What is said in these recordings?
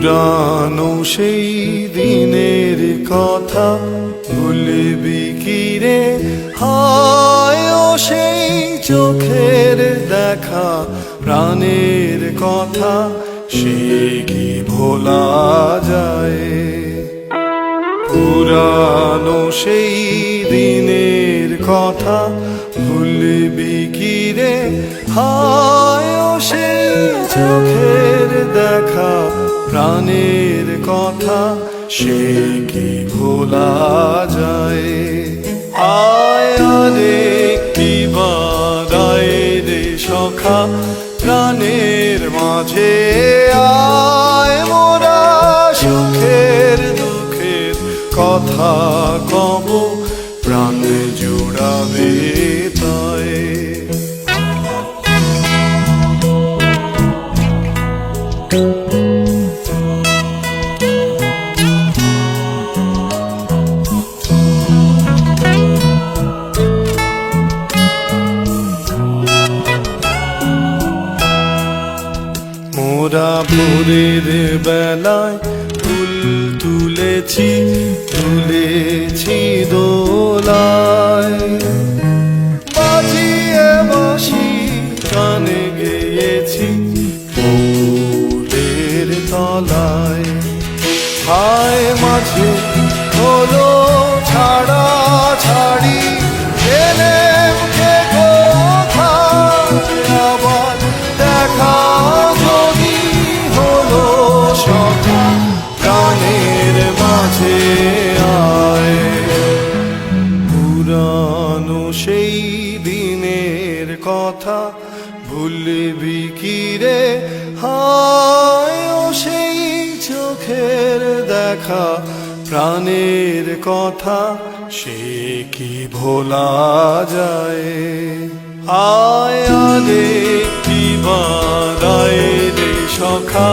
পুরানো সেই দিনের কথা ভুলবি কি রে? হায় ও সেই চোখের দেখা, প্রাণের কথা সে কি ভোলা যায়? পুরানো সেই দিনের কথা ভুলবি কি রে? হায় ও সেই চোখের দেখা, প্রাণের কথা সে কি ভোলা যায়? আয় আরে কি বাদায় রে সখা, প্রাণের মাঝে আয় মোরা সুখের দুঃখের কথা কব, প্রাণ জুড়াবে তাই। মোরা ভোরের বেলায় ফুল তুলেছি দোলায়, বাজিয়ে বাঁশি গানে গেয়েছি ফুলের তলায়। হায় মাঝে হলো ছাড়া ছাড়ি, এলে উঠে কোথায় আবার দেখা যদি হলো সখা, প্রাণের মাঝে আয়। পুরানো সেই দিনের কথা ভুলবি কি রে? হায় ও সেই চোখের দেখা, প্রাণের কথা সে কি ভোলা যায়? আয় আরে কি বাদায় রে সখা,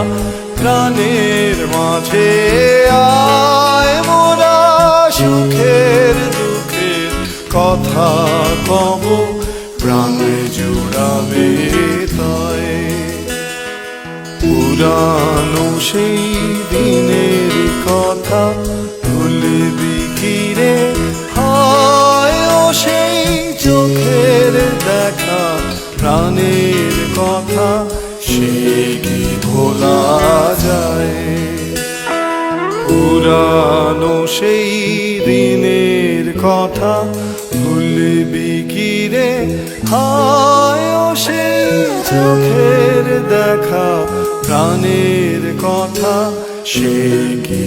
প্রাণের মাঝে আয় মোরা সুখের দুঃখের কথা কব, প্রাণ জুড়াবে তাই। পুরানো সেই দিনের কথা ভুলবি কি রে? হায় ও সেই চোখের দেখা, প্রাণের কথা সে কি ভোলা যায়? পুরানো সেই দিনের কথা ভুলবি কি রে? হায় ও সেই চোখের দেখা, প্রাণের কথা সে কি